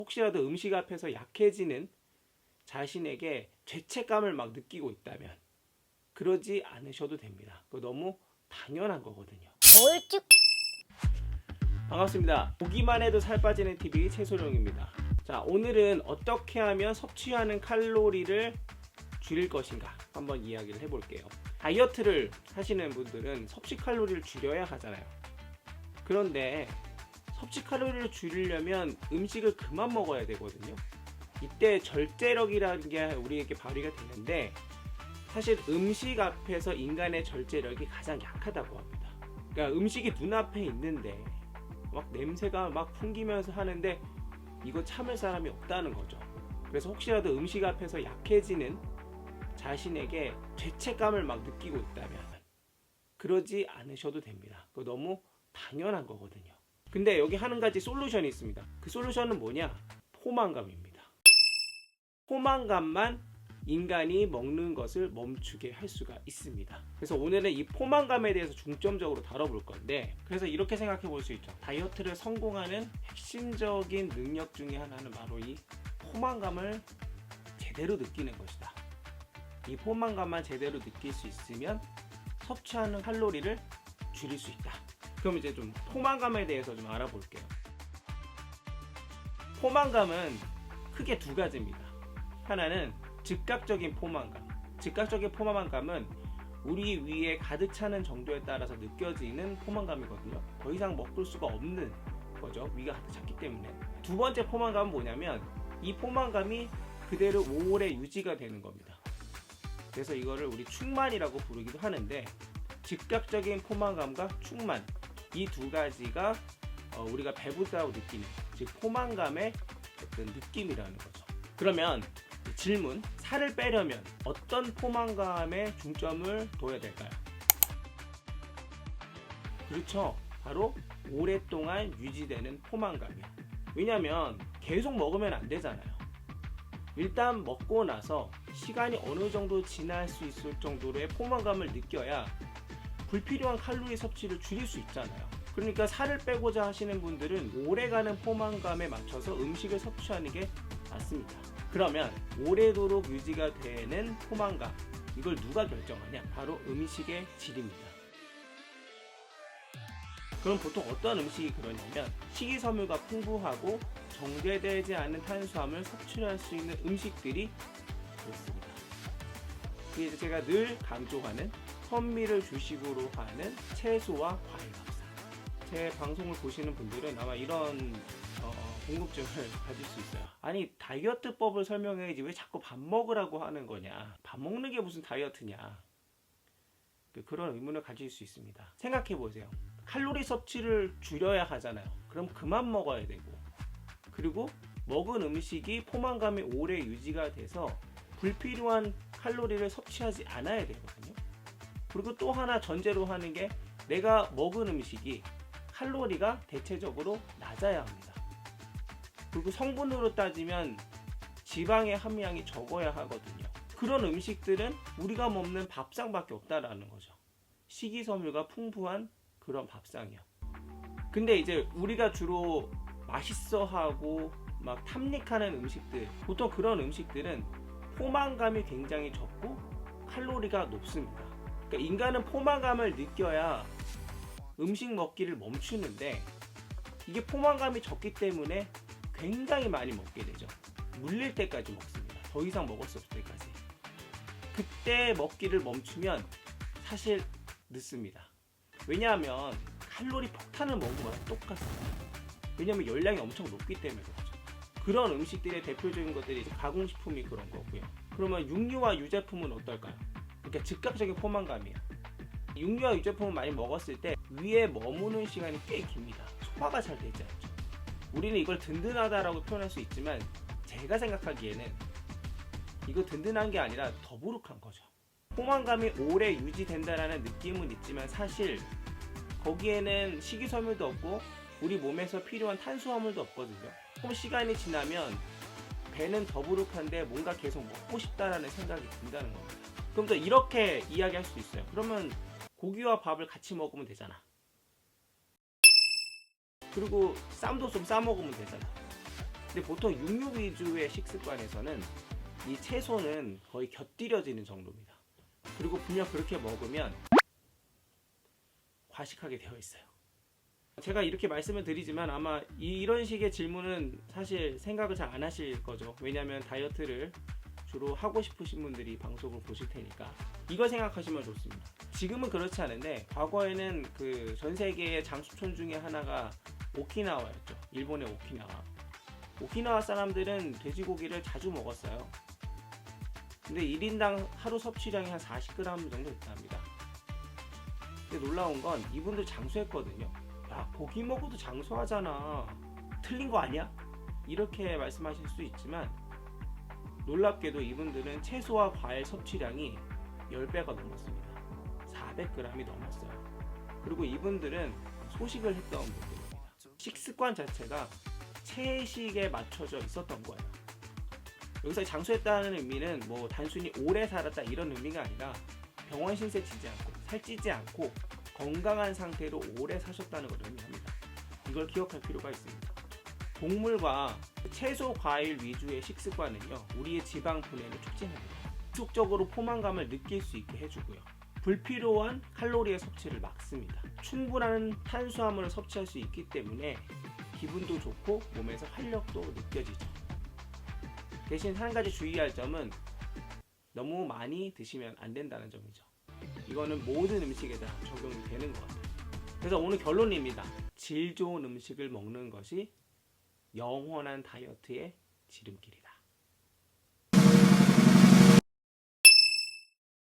혹시라도 음식 앞에서 약해지는 자신에게 죄책감을 막 느끼고 있다면 그러지 않으셔도 됩니다. 그거 너무 당연한 거거든요. 얼쭉 반갑습니다. 보기만 해도 살 빠지는 TV 최소룡입니다. 자, 오늘은 어떻게 하면 섭취하는 칼로리를 줄일 것인가 한번 이야기를 해볼게요. 다이어트를 하시는 분들은 섭취 칼로리를 줄여야 하잖아요. 그런데 섭취 칼로리를 줄이려면 음식을 그만 먹어야 되거든요. 이때 절제력이라는 게 우리에게 발휘가 되는데, 사실 음식 앞에서 인간의 절제력이 가장 약하다고 합니다. 그러니까 음식이 눈앞에 있는데 막 냄새가 막 풍기면서 하는데 이거 참을 사람이 없다는 거죠. 그래서 혹시라도 음식 앞에서 약해지는 자신에게 죄책감을 막 느끼고 있다면 그러지 않으셔도 됩니다. 그거 너무 당연한 거거든요. 근데 여기 한 가지 솔루션이 있습니다. 그 솔루션은 뭐냐? 포만감입니다. 포만감만 인간이 먹는 것을 멈추게 할 수가 있습니다. 그래서 오늘은 이 포만감에 대해서 중점적으로 다뤄볼 건데, 그래서 이렇게 생각해 볼 수 있죠. 다이어트를 성공하는 핵심적인 능력 중에 하나는 바로 이 포만감을 제대로 느끼는 것이다. 이 포만감만 제대로 느낄 수 있으면 섭취하는 칼로리를 줄일 수 있다. 그럼 이제 좀 포만감에 대해서 좀 알아볼게요. 포만감은 크게 두 가지입니다. 하나는 즉각적인 포만감. 즉각적인 포만감은 우리 위에 가득 차는 정도에 따라서 느껴지는 포만감이거든요. 더 이상 먹을 수가 없는 거죠. 위가 가득 찼기 때문에. 두 번째 포만감은 뭐냐면 이 포만감이 그대로 오래 유지가 되는 겁니다. 그래서 이거를 우리 충만이라고 부르기도 하는데, 즉각적인 포만감과 충만, 이 두 가지가 우리가 배부르다고 느끼는, 즉 포만감의 어떤 느낌이라는 거죠. 그러면 질문, 살을 빼려면 어떤 포만감에 중점을 둬야 될까요? 그렇죠. 바로 오랫동안 유지되는 포만감이요. 왜냐하면 계속 먹으면 안 되잖아요. 일단 먹고 나서 시간이 어느 정도 지날 수 있을 정도로의 포만감을 느껴야 불필요한 칼로리 섭취를 줄일 수 있잖아요. 그러니까 살을 빼고자 하시는 분들은 오래가는 포만감에 맞춰서 음식을 섭취하는 게 맞습니다. 그러면 오래도록 유지가 되는 포만감, 이걸 누가 결정하냐? 바로 음식의 질입니다. 그럼 보통 어떤 음식이 그러냐면 식이섬유가 풍부하고 정제되지 않은 탄수화물 섭취할 수 있는 음식들이 그렇습니다. 그래서 제가 늘 강조하는 현미를 주식으로 하는 채소와 과일 밥상. 제 방송을 보시는 분들은 아마 이런 궁금증을 가질 수 있어요. 아니, 다이어트법을 설명해야지 왜 자꾸 밥 먹으라고 하는 거냐? 밥 먹는 게 무슨 다이어트냐? 그런 의문을 가질 수 있습니다. 생각해 보세요. 칼로리 섭취를 줄여야 하잖아요. 그럼 그만 먹어야 되고, 그리고 먹은 음식이 포만감이 오래 유지가 돼서 불필요한 칼로리를 섭취하지 않아야 되거든요. 그리고 또 하나 전제로 하는 게 내가 먹은 음식이 칼로리가 대체적으로 낮아야 합니다. 그리고 성분으로 따지면 지방의 함량이 적어야 하거든요. 그런 음식들은 우리가 먹는 밥상밖에 없다라는 거죠. 식이섬유가 풍부한 그런 밥상이요. 근데 이제 우리가 주로 맛있어하고 막 탐닉하는 음식들, 보통 그런 음식들은 포만감이 굉장히 적고 칼로리가 높습니다. 그러니까 인간은 포만감을 느껴야 음식 먹기를 멈추는데, 이게 포만감이 적기 때문에 굉장히 많이 먹게 되죠. 물릴 때까지 먹습니다. 더 이상 먹을 수 없을 때까지. 그때 먹기를 멈추면 사실 늦습니다. 왜냐하면 칼로리 폭탄을 먹은 거랑 똑같습니다. 왜냐하면 열량이 엄청 높기 때문에 그렇죠. 그런 음식들의 대표적인 것들이 가공식품이 그런 거고요. 그러면 육류와 유제품은 어떨까요? 그러니까 즉각적인 포만감이에요. 육류와 유제품을 많이 먹었을 때 위에 머무는 시간이 꽤 깁니다. 소화가 잘 되지 않죠. 우리는 이걸 든든하다라고 표현할 수 있지만, 제가 생각하기에는 이거 든든한 게 아니라 더부룩한 거죠. 포만감이 오래 유지된다라는 느낌은 있지만 사실 거기에는 식이섬유도 없고 우리 몸에서 필요한 탄수화물도 없거든요. 그럼 시간이 지나면 배는 더부룩한데 뭔가 계속 먹고 싶다라는 생각이 든다는 겁니다. 그럼 또 이렇게 이야기할 수 있어요. 그러면 고기와 밥을 같이 먹으면 되잖아. 그리고 쌈도 좀 싸 먹으면 되잖아. 근데 보통 육류 위주의 식습관에서는 이 채소는 거의 곁들여지는 정도입니다. 그리고 분명 그렇게 먹으면 과식하게 되어 있어요. 제가 이렇게 말씀을 드리지만 아마 이런 식의 질문은 사실 생각을 잘 안 하실 거죠. 왜냐하면 다이어트를 주로 하고 싶으신 분들이 방송을 보실 테니까 이거 생각하시면 좋습니다. 지금은 그렇지 않은데 과거에는 그 전 세계의 장수촌 중에 하나가 오키나와였죠. 일본의 오키나와. 오키나와 사람들은 돼지고기를 자주 먹었어요. 근데 1인당 하루 섭취량이 한 40g 정도 있답니다. 근데 놀라운 건 이분들 장수했거든요. 야, 고기 먹어도 장수하잖아. 틀린 거 아니야? 이렇게 말씀하실 수 있지만 놀랍게도 이분들은 채소와 과일 섭취량이 10배가 넘었습니다. 400g이 넘었어요. 그리고 이분들은 소식을 했던 분들입니다. 식습관 자체가 채식에 맞춰져 있었던 거예요. 여기서 장수했다는 의미는 뭐 단순히 오래 살았다 이런 의미가 아니라 병원 신세 지지 않고 살찌지 않고 건강한 상태로 오래 사셨다는 걸 의미합니다. 이걸 기억할 필요가 있습니다. 곡물과 채소, 과일 위주의 식습관은요, 우리의 지방 분해를 촉진합니다. 지속적으로 포만감을 느낄 수 있게 해주고요. 불필요한 칼로리의 섭취를 막습니다. 충분한 탄수화물을 섭취할 수 있기 때문에 기분도 좋고 몸에서 활력도 느껴지죠. 대신 한 가지 주의할 점은 너무 많이 드시면 안 된다는 점이죠. 이거는 모든 음식에 다 적용이 되는 것 같아요. 그래서 오늘 결론입니다. 질 좋은 음식을 먹는 것이 영원한 다이어트의 지름길이다.